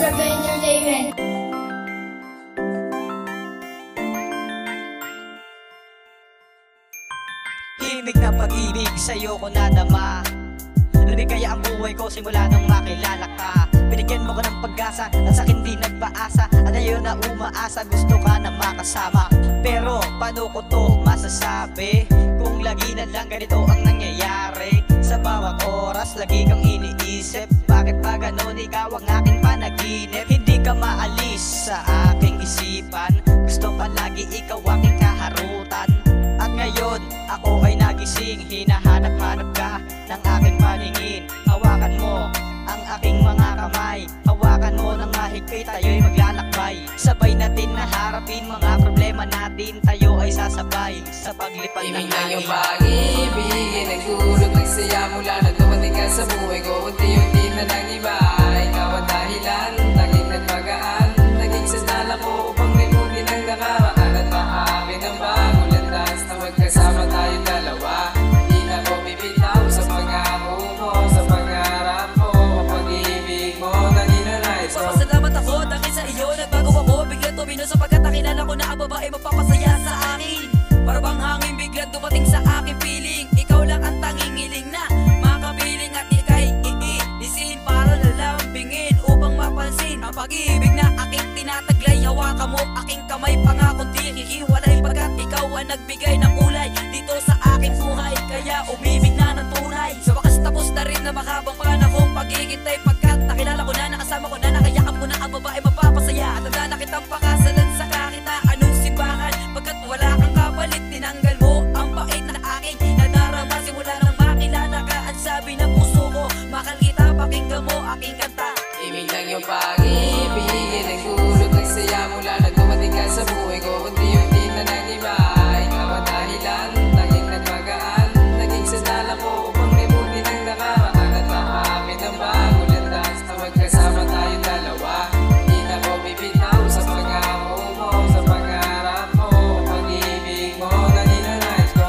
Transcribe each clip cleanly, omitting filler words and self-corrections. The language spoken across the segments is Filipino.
Entertainment. Himig na pag-ibig sa'yo ko nadama. Lamig kaya ang buhay ko simula nung makilala ka. Binigyan mo ko ng pag-asa at sa'kin di nagpaasa. At ayaw na umaasa, gusto ka na makasama. Pero paano ko to masasabi kung lagi na lang ganito ang nangyayari? Sa bawat oras lagi kang iniisip, bakit ba ganon ikaw ang aking panaginip? Hindi ka maalis sa aking isipan, gusto palagi ikaw aking kaharutan. At ngayon, ako ay nagising, hinahanap-hanap ka ng aking paningin. Hawakan mo ang aking mga kamay, hawakan mo ng mahigpit, tayo'y maglalakbay. Sabay natin naharapin mga problema natin, tayo ay sasabay sa paglipad ng hangin. Ibig ng iyong pag-ibig, nagdulot ng saya mula na dumating ka sa buhay ko. Unti-unti na nag-iba, ikaw ang dahilan, naging nagpagaan, naging sandala ko upang limutin ang nakaraan at maamin ang bago landas na magkasama tayong dalawa. Di na ko bibitaw sa pangako mo, sa pangarap mo, pag-ibig mo na ninanais ko. Pasalamat ako dahil sa iyo nagbago ako, biglang tumino sapagkat nakilala ko na ang babae magpapasaya sa akin. Para bang hangin biglang dumating sa aking piling, ikaw lang ang tanging hiling na makapiling at ika'y iinisin para lalambingin upang mapansin ang pag-ibig na aking tinataglay. Hawakan mo aking kamay, pangakong di hihiwalay pagkat ikaw ang nagbigay ng kulay dito sa aking buhay, kaya umibig na ng tunay. Sa wakas tapos na rin na makabang panahong paghihintay, pagkat nakilala ko na, nakasama ko na, nakayakap ko na ang babae mapapasaya. At handa na kitang pakasalan sa kakita anong simbahan, pagkat wala kang kapalit, tinanggal mo ang bait na aking nadarama simula nang makilala ka. At sabi ng puso ko, mahal kita, pakinggan mo aking kanta. Ibig ng iyong pag-ibig, nagdulot ng saya mula na dumating ka sa buhay ko. Unti-unti na nag-iba, ikaw ang dahilan, naging nagpagaan, naging sandala ko upang limutin ang nakaraan at maamin ang bago landas na magkasama tayong dalawa. Di na ko bibitaw sa pangako mo, sa pangarap mo, pag-ibig mo na ninanais ko.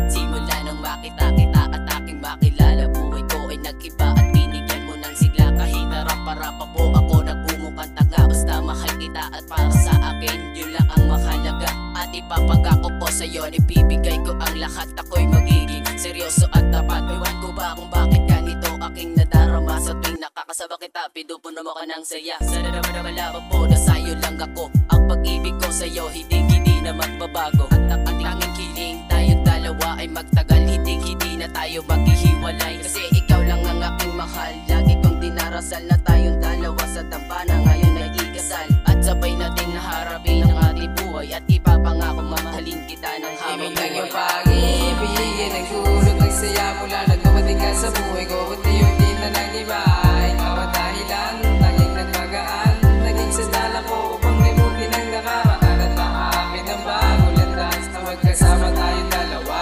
Simula nung makita kita at aking makilala, buhay ko ay nag-iba at binigyan mo ng sigla. Kahit harap-harap po ako nagmumukhang taga, basta mahal kita at para sa akin yun lang ang mahalaga. At ipapagako po sa'yo, ibibigay ko ang lahat, ako'y magiging seryoso at tapat. Ewan ko ba kung bakit ganito aking nadarama, sa tuwing nakakasama kita pinupuno mo ka ng saya. Sa naman na malabang po na sa'yo lang ako, ang pag-ibig ko sa'yo hindi na magbabago. At ang tanging kiling tayong dalawa ay magtagal, hindi na tayo maghihiwalay. Kasi ikaw lang ang aking mahal, lagi kong dinarasal na tayong dalawa sa tampana ngayon ay ikasal. At sabay nating naharapin ang ating buhay at ipapangako mamahalin kita ng habang Ibig ng iyong buhay. pag-ibig, nagdulot ng saya mula na dumating ka sa buhay ko. Unti-unti na nag-iba, ikaw ang dahilan, naging nagpagaan, naging sandala ko upang limutin ang nakaraan at maamin ang bago landas na magkasama tayong dalawa.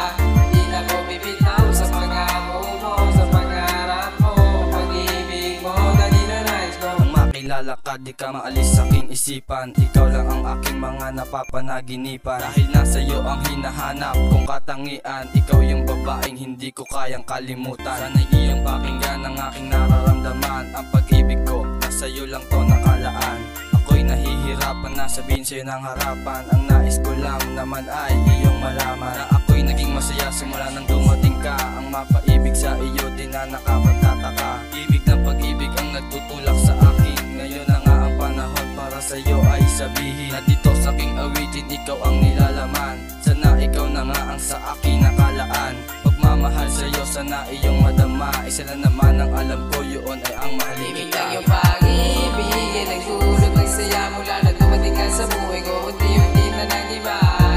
Di na ko bibitaw sa pangako mo, sa pangarap mo, pag-ibig mo na ninanais ko. Nang makilala ka, di ka maalis sa aking isipan, ikaw lang ang aking mga napapanaginipan. Dahil nasa iyo ang hinahanap kong katangian, ikaw yung babaeng hindi ko kayang kalimutan. Sana'y iyong pakinggan ang aking nararamdaman, ang pag-ibig ko nasa iyo lang to nakalaan. Ako'y nahihirapan na sabihin sa'yo ng harapan, ang nais ko lang naman ay iyong malaman na ako'y naging masaya simula nang dumating ka. Ang mapaibig sa iyo di na nakapagtataka, ibig ng pag-ibig ang nagtutulak sa akin. Ngayon na nga ang panahon para sa'yo ay sabihin na dito sa aking awitin ikaw ang nilalaman. Sana ikaw na nga ang sa akin nakalaan, pagmamahal sa'yo sana iyong madama. Isa na naman ang alam ko, yun ay ang mahalin Ibig kita. ng iyong pag-ibig, nagdulot ng saya mula na dumating ka sa buhay ko. Unti-unti na nag-iba,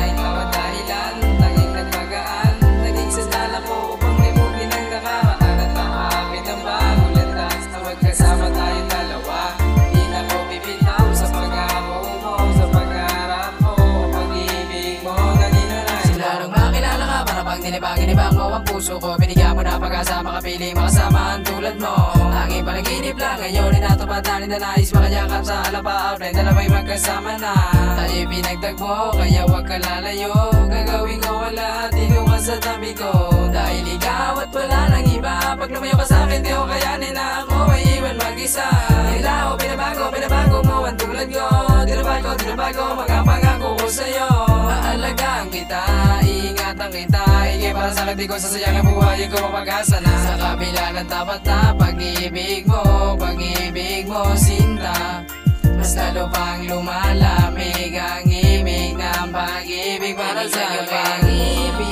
ikaw ang dahilan, naging nagpagaan, naging sandala ko upang limutin ang nakaraan at maamin ang bago landas na magkasama tayong dalawa. Di na ko bibitaw sa pangako mo, sa pangarap mo, pag-ibig mo na ninanais ko. Simula nung makilala ka, para bang Tinibang mo ang puso ko, binigyan mo na pag-asa, makapiling makasama ang tulad mo. Aking panaginip lang ngayon ay natupad na ninanais, makayakap sa alapa outline, dalaway magkasama na. Tayo'y pinagtagpo, kaya huwag ka lalayo. Gagawin ko ang lahat, iluwas sa tabi ko. Dahil ikaw at wala nang iba, pag lumayo ka sa'kin, di ko kayanin na ako ay iwan mag-isa. Tila ko, binabago mo ang tulad ko. Dinabago, mga pangako ko sa'yo. Aalagaan kita, iingatan kita. Higit para sa di ko sasayang ang buhay ko, mapag-asa na. Sa kabila ng tapat na pag-ibig mo, sinta. Mas lalo pang lumalamig ang ibig ng pag-ibig para sa akin.